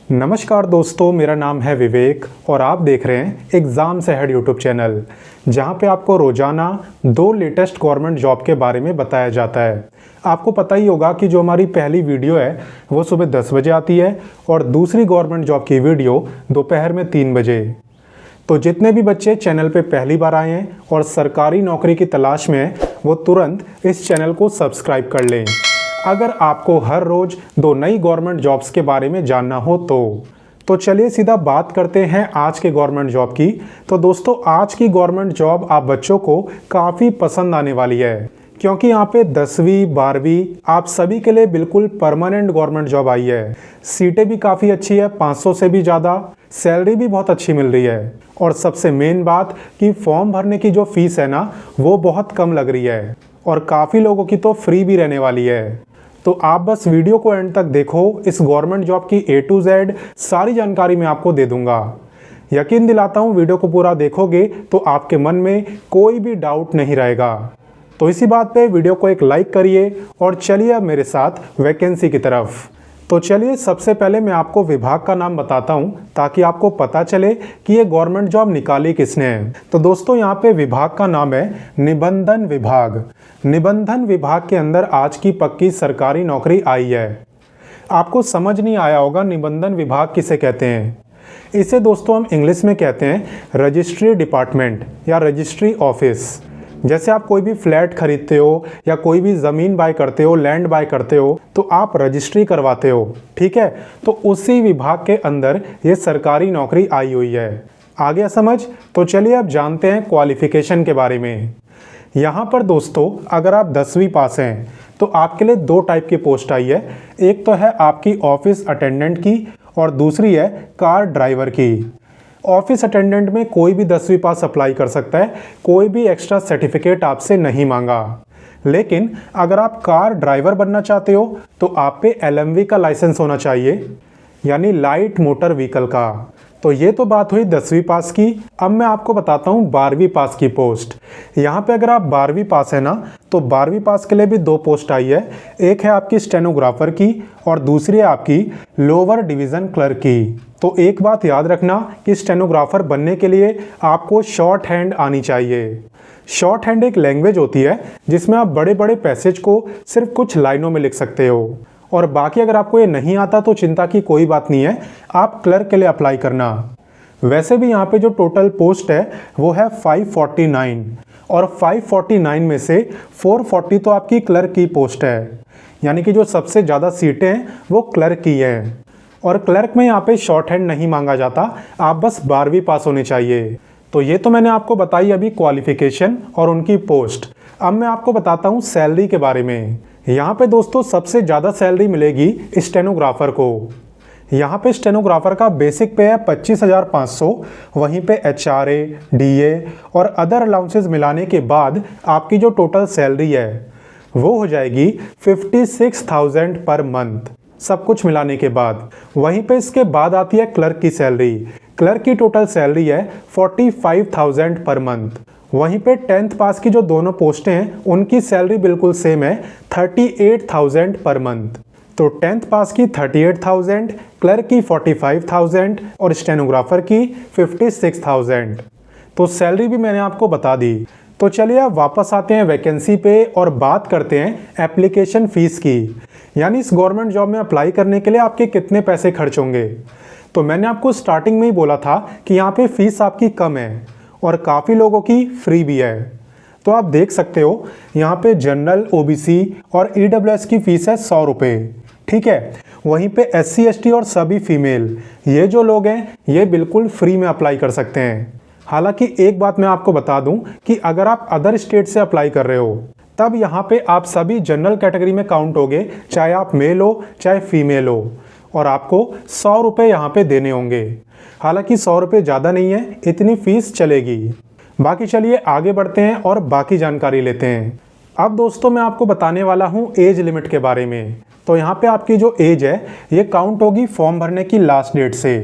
नमस्कार दोस्तों, मेरा नाम है विवेक और आप देख रहे हैं एग्ज़ाम से हेड यूट्यूब चैनल, जहां पे आपको रोज़ाना 2 लेटेस्ट गवर्नमेंट जॉब के बारे में बताया जाता है। आपको पता ही होगा कि जो हमारी पहली वीडियो है वो सुबह 10 बजे आती है और दूसरी गवर्नमेंट जॉब की वीडियो दोपहर में 3 बजे। तो जितने भी बच्चे चैनल पे पहली बार आए हैं और सरकारी नौकरी की तलाश में हैं, वो तुरंत इस चैनल को सब्सक्राइब कर लें। अगर आपको हर रोज़ 2 नई गवर्नमेंट जॉब्स के बारे में जानना हो तो चलिए सीधा बात करते हैं आज के गवर्नमेंट जॉब की। तो दोस्तों, आज की गवर्नमेंट जॉब आप बच्चों को काफ़ी पसंद आने वाली है, क्योंकि यहाँ पे 10वीं 12वीं आप सभी के लिए बिल्कुल परमानेंट गवर्नमेंट जॉब आई है। सीटें भी काफ़ी अच्छी है, 500 से भी ज़्यादा, सैलरी भी बहुत अच्छी मिल रही है और सबसे मेन बात कि फॉर्म भरने की जो फीस है ना, वो बहुत कम लग रही है और काफ़ी लोगों की तो फ्री भी रहने वाली है। तो आप बस वीडियो को एंड तक देखो, इस गवर्नमेंट जॉब की A to Z सारी जानकारी मैं आपको दे दूंगा। यकीन दिलाता हूँ, वीडियो को पूरा देखोगे तो आपके मन में कोई भी डाउट नहीं रहेगा। तो इसी बात पे वीडियो को एक लाइक करिए और चलिए अब मेरे साथ वैकेंसी की तरफ। तो चलिए सबसे पहले मैं आपको विभाग का नाम बताता हूं, ताकि आपको पता चले कि ये गवर्नमेंट जॉब निकाली किसने है। तो दोस्तों, यहाँ पे विभाग का नाम है निबंधन विभाग। निबंधन विभाग के अंदर आज की पक्की सरकारी नौकरी आई है। आपको समझ नहीं आया होगा निबंधन विभाग किसे कहते हैं। इसे दोस्तों हम इंग्लिश में कहते हैं रजिस्ट्री डिपार्टमेंट या रजिस्ट्री ऑफिस। जैसे आप कोई भी फ्लैट खरीदते हो या कोई भी ज़मीन बाय करते हो, लैंड बाय करते हो, तो आप रजिस्ट्री करवाते हो, ठीक है। तो उसी विभाग के अंदर ये सरकारी नौकरी आई हुई है। आ गया समझ? तो चलिए अब जानते हैं क्वालिफ़िकेशन के बारे में। यहाँ पर दोस्तों, अगर आप 10वीं पास हैं तो आपके लिए 2 टाइप की पोस्ट आई है। एक तो है आपकी ऑफिस अटेंडेंट की और दूसरी है कार ड्राइवर की। ऑफिस अटेंडेंट में कोई भी 10वीं पास अप्लाई कर सकता है, कोई भी एक्स्ट्रा सर्टिफिकेट आपसे नहीं मांगा। लेकिन अगर आप कार ड्राइवर बनना चाहते हो तो आप पे LMV का लाइसेंस होना चाहिए, यानी लाइट मोटर व्हीकल का। तो ये तो बात हुई 10वीं पास की। अब मैं आपको बताता हूँ 12वीं पास की पोस्ट। यहाँ पे अगर आप 12वीं पास है ना, तो 12वीं पास के लिए भी 2 पोस्ट आई है। एक है आपकी स्टेनोग्राफर की और दूसरी है आपकी लोअर डिवीज़न क्लर्क की। तो एक बात याद रखना कि स्टेनोग्राफर बनने के लिए आपको शॉर्ट हैंड आनी चाहिए। शॉर्ट हैंड एक लैंग्वेज होती है जिसमें आप बड़े बड़े पैसेज को सिर्फ कुछ लाइनों में लिख सकते हो। और बाकी अगर आपको ये नहीं आता तो चिंता की कोई बात नहीं है, आप क्लर्क के लिए अप्लाई करना। वैसे भी यहाँ पे जो टोटल पोस्ट है वो है 549 और 549 में से 440 तो आपकी क्लर्क की पोस्ट है, यानी कि जो सबसे ज़्यादा सीटें हैं वो क्लर्क की हैं। और क्लर्क में यहाँ पे शॉर्ट हैंड नहीं मांगा जाता, आप बस 12वीं पास होने चाहिए। तो ये तो मैंने आपको बताई अभी क्वालिफिकेशन और उनकी पोस्ट। अब मैं आपको बताता हूँ सैलरी के बारे में। यहाँ पे दोस्तों सबसे ज़्यादा सैलरी मिलेगी स्टेनोग्राफर को। यहाँ पे स्टेनोग्राफर का बेसिक पे है 25,500, वहीं पे HRA, DA और अदर अलाउंसेस मिलाने के बाद आपकी जो टोटल सैलरी है वो हो जाएगी 56,000 पर मंथ, सब कुछ मिलाने के बाद। वहीं पे इसके बाद आती है क्लर्क की सैलरी। क्लर्क की टोटल सैलरी है 45,000 पर मंथ। वहीं पे 10th पास की जो दोनों पोस्टें हैं उनकी सैलरी बिल्कुल सेम है, 38,000 पर मंथ। तो 10th पास की 38,000, क्लर्क की 45,000 और स्टेनोग्राफर की 56,000। तो सैलरी भी मैंने आपको बता दी। तो चलिए अब वापस आते हैं वैकेंसी पे और बात करते हैं एप्लीकेशन फ़ीस की, यानी इस गवर्नमेंट जॉब में अप्लाई करने के लिए आपके कितने पैसे खर्च होंगे। तो मैंने आपको स्टार्टिंग में ही बोला था कि यहाँ पे फ़ीस आपकी कम है और काफ़ी लोगों की फ्री भी है। तो आप देख सकते हो यहाँ पे जनरल, OBC और EWS की फ़ीस है 100 रुपये, ठीक है। वहीं पे SC ST और सभी फीमेल, ये जो लोग हैं ये बिल्कुल फ्री में अप्लाई कर सकते हैं। हालांकि एक बात मैं आपको बता दूं कि अगर आप अदर स्टेट से अप्लाई कर रहे हो तब यहाँ पे आप सभी जनरल कैटेगरी में काउंट होगे, चाहे आप मेल हो चाहे फीमेल हो, और आपको 100 रुपये यहाँ पे देने होंगे। हालांकि 100 रुपये ज़्यादा नहीं है, इतनी फ़ीस चलेगी। बाकी चलिए आगे बढ़ते हैं और बाकी जानकारी लेते हैं। अब दोस्तों मैं आपको बताने वाला हूँ एज लिमिट के बारे में। तो यहाँ पे आपकी जो एज है ये काउंट होगी फॉर्म भरने की लास्ट डेट से,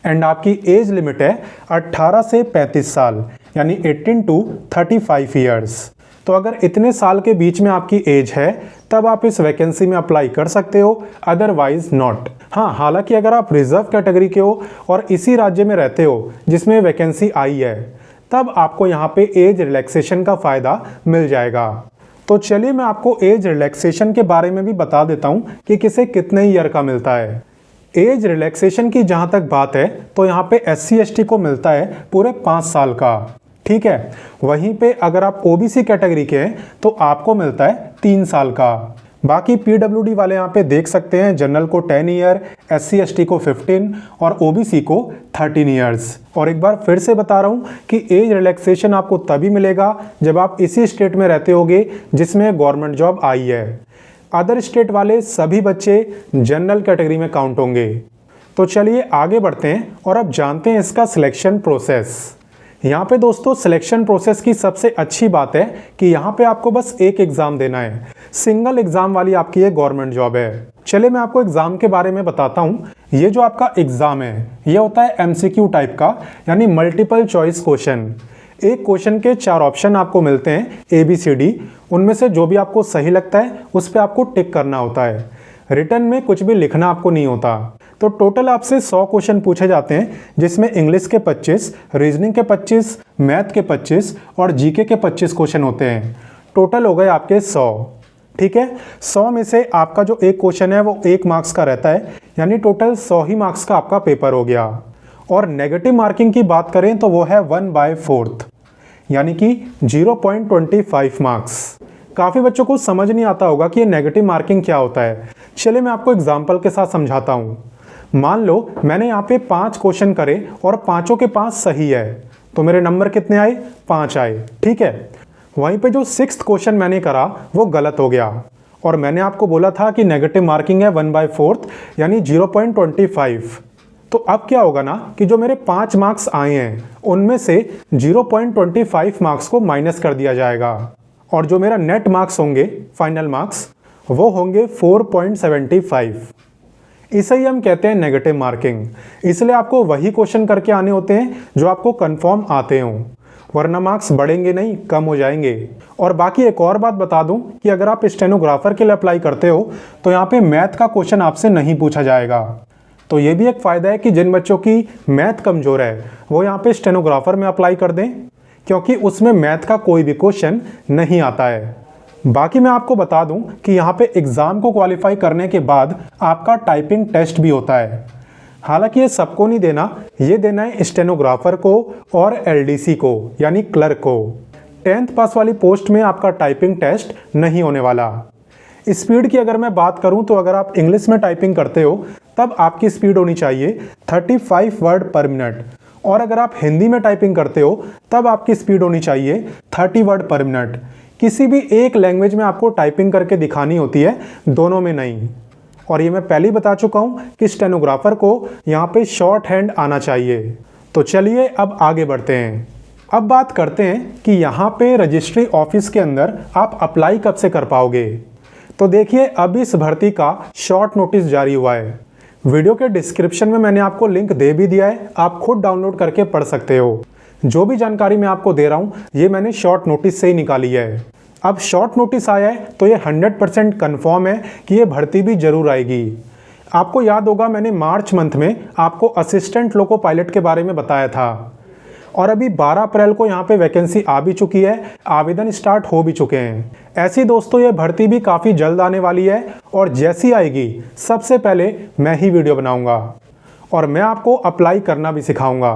एंड आपकी एज लिमिट है 18 से 35 साल, यानी 18 to 35 ईयर्स। तो अगर इतने साल के बीच में आपकी एज है तब आप इस वैकेंसी में अप्लाई कर सकते हो, अदरवाइज नॉट। हाँ, हालांकि अगर आप रिजर्व कैटेगरी के हो और इसी राज्य में रहते हो जिसमें वैकेंसी आई है, तब आपको यहाँ पे एज रिलैक्सेशन का फ़ायदा मिल जाएगा। तो चलिए मैं आपको एज रिलैक्सेशन के बारे में भी बता देता हूँ कि किसे कितने ईयर का मिलता है। एज रिलैक्सेशन की जहाँ तक बात है तो यहाँ पे SC ST को मिलता है पूरे 5 साल का, ठीक है। वहीं पे अगर आप OBC कैटेगरी के हैं तो आपको मिलता है 3 साल का। बाकी PWD वाले यहाँ पे देख सकते हैं, जनरल को 10 ईयर, SC ST को 15 और OBC को 13 ईयर्स। और एक बार फिर से बता रहा हूँ कि एज रिलैक्सेशन आपको तभी मिलेगा जब आप इसी स्टेट में रहते होगे जिसमें गवर्नमेंट जॉब आई है। अदर स्टेट वाले सभी बच्चे जनरल कैटेगरी में काउंट होंगे। तो चलिए आगे बढ़ते हैं और अब जानते हैं इसका सिलेक्शन प्रोसेस। यहाँ पे दोस्तों सिलेक्शन प्रोसेस की सबसे अच्छी बात है कि यहाँ पे आपको बस एक एग्ज़ाम देना है, सिंगल एग्ज़ाम वाली आपकी ये गवर्नमेंट जॉब है। चलिए मैं आपको एग्ज़ाम के बारे में बताता हूँ। ये जो आपका एग्ज़ाम है ये होता है MCQ टाइप का, यानी मल्टीपल चॉइस क्वेश्चन। एक क्वेश्चन के 4 ऑप्शन आपको मिलते हैं ABCD, उनमें से जो भी आपको सही लगता है उस पर आपको टिक करना होता है। रिटर्न में कुछ भी लिखना आपको नहीं होता। तो टोटल आपसे 100 क्वेश्चन पूछे जाते हैं, जिसमें इंग्लिश के 25, रीजनिंग के 25, मैथ के 25 और GK के 25 क्वेश्चन होते हैं। टोटल हो गए आपके 100, ठीक है। 100 में से आपका जो एक क्वेश्चन है वो 1 मार्क्स का रहता है, यानी टोटल 100 ही मार्क्स का आपका पेपर हो गया। और नेगेटिव मार्किंग की बात करें तो वो है 1/4, यानी कि 0.25 मार्क्स। काफ़ी बच्चों को समझ नहीं आता होगा कि ये नेगेटिव मार्किंग क्या होता है। चलिए मैं आपको एग्जाम्पल के साथ समझाता हूँ। मान लो मैंने यहाँ पे 5 क्वेश्चन करे और पाँचों के 5 सही है, तो मेरे नंबर कितने आए? 5 आए, ठीक है। वहीं पे जो 6th क्वेश्चन मैंने करा वो गलत हो गया, और मैंने आपको बोला था कि नेगेटिव मार्किंग है 1/4 यानी 0.25। तो अब क्या होगा ना कि जो मेरे 5 मार्क्स आए हैं उनमें से 0.25 मार्क्स को माइनस कर दिया जाएगा, और जो मेरा नेट मार्क्स होंगे, फाइनल मार्क्स, वो होंगे 4.75। इसे ही हम कहते हैं नेगेटिव मार्किंग। इसलिए आपको वही क्वेश्चन करके आने होते हैं जो आपको कंफर्म आते हों, वरना मार्क्स बढ़ेंगे नहीं, कम हो जाएंगे। और बाकी एक और बात बता दूं कि अगर आप स्टेनोग्राफर के लिए अप्लाई करते हो तो यहाँ पे मैथ का क्वेश्चन आपसे नहीं पूछा जाएगा। तो ये भी एक फ़ायदा है कि जिन बच्चों की मैथ कमज़ोर है वो यहाँ पे स्टेनोग्राफर में अप्लाई कर दें, क्योंकि उसमें मैथ का कोई भी क्वेश्चन नहीं आता है। बाकी मैं आपको बता दूं कि यहाँ पे एग्ज़ाम को क्वालिफाई करने के बाद आपका टाइपिंग टेस्ट भी होता है। हालांकि ये सबको नहीं देना, ये देना है स्टेनोग्राफर को और LDC को, यानी क्लर्क को। 10th पास वाली पोस्ट में आपका टाइपिंग टेस्ट नहीं होने वाला। स्पीड की अगर मैं बात करूं तो अगर आप इंग्लिश में टाइपिंग करते हो तब आपकी स्पीड होनी चाहिए 35 वर्ड पर मिनट, और अगर आप हिंदी में टाइपिंग करते हो तब आपकी स्पीड होनी चाहिए 30 वर्ड पर मिनट। किसी भी एक लैंग्वेज में आपको टाइपिंग करके दिखानी होती है, दोनों में नहीं। और ये मैं पहले ही बता चुका हूँ कि स्टेनोग्राफर को यहाँ पे शॉर्ट हैंड आना चाहिए। तो चलिए अब आगे बढ़ते हैं। अब बात करते हैं कि यहाँ पे रजिस्ट्री ऑफिस के अंदर आप अप्लाई कब से कर पाओगे। तो देखिए अब इस भर्ती का शॉर्ट नोटिस जारी हुआ है। वीडियो के डिस्क्रिप्शन में मैंने आपको लिंक दे भी दिया है, आप खुद डाउनलोड करके पढ़ सकते हो। जो भी जानकारी मैं आपको दे रहा हूँ ये मैंने शॉर्ट नोटिस से ही निकाली है। अब शॉर्ट नोटिस आया है तो ये 100% कन्फर्म है कि ये भर्ती भी जरूर आएगी। आपको याद होगा मैंने मार्च मंथ में आपको असिस्टेंट लोको पायलट के बारे में बताया था, और अभी 12 अप्रैल को यहाँ पे वैकेंसी आ भी चुकी है, आवेदन स्टार्ट हो भी चुके हैं। ऐसी दोस्तों ये भर्ती भी काफ़ी जल्द आने वाली है, और जैसी आएगी सबसे पहले मैं ही वीडियो बनाऊंगा और मैं आपको अप्लाई करना भी सिखाऊंगा,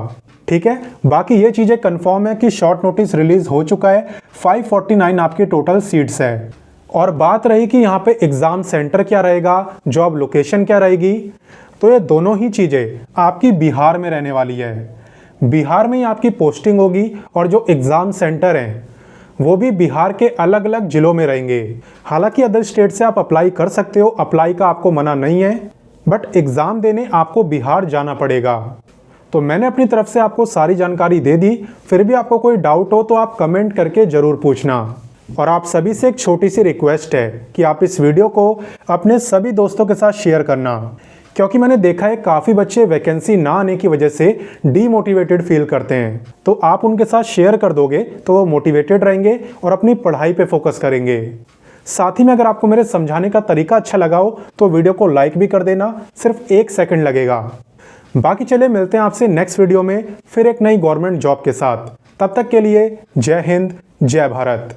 ठीक है। बाकी ये चीज़ें कंफर्म है कि शॉर्ट नोटिस रिलीज हो चुका है। 549 आपकी टोटल सीट्स है। और बात रही कि यहाँ पे एग्ज़ाम सेंटर क्या रहेगा, जॉब लोकेशन क्या रहेगी, तो ये दोनों ही चीज़ें आपकी बिहार में रहने वाली है। बिहार में ही आपकी पोस्टिंग होगी, और जो एग्ज़ाम सेंटर हैं वो भी बिहार के अलग अलग ज़िलों में रहेंगे। हालांकि अदर स्टेट से आप अप्लाई कर सकते हो, अप्लाई का आपको मना नहीं है, बट एग्ज़ाम देने आपको बिहार जाना पड़ेगा। तो मैंने अपनी तरफ से आपको सारी जानकारी दे दी। फिर भी आपको कोई डाउट हो तो आप कमेंट करके ज़रूर पूछना। और आप सभी से एक छोटी सी रिक्वेस्ट है कि आप इस वीडियो को अपने सभी दोस्तों के साथ शेयर करना, क्योंकि मैंने देखा है काफ़ी बच्चे वैकेंसी ना आने की वजह से डीमोटिवेटेड फील करते हैं। तो आप उनके साथ शेयर कर दोगे तो वो मोटिवेटेड रहेंगे और अपनी पढ़ाई पे फोकस करेंगे। साथ ही में अगर आपको मेरे समझाने का तरीका अच्छा लगा हो तो वीडियो को लाइक भी कर देना, सिर्फ 1 सेकंड लगेगा। बाकी चले मिलते हैं आपसे नेक्स्ट वीडियो में फिर एक नई गवर्नमेंट जॉब के साथ। तब तक के लिए जय हिंद, जय भारत।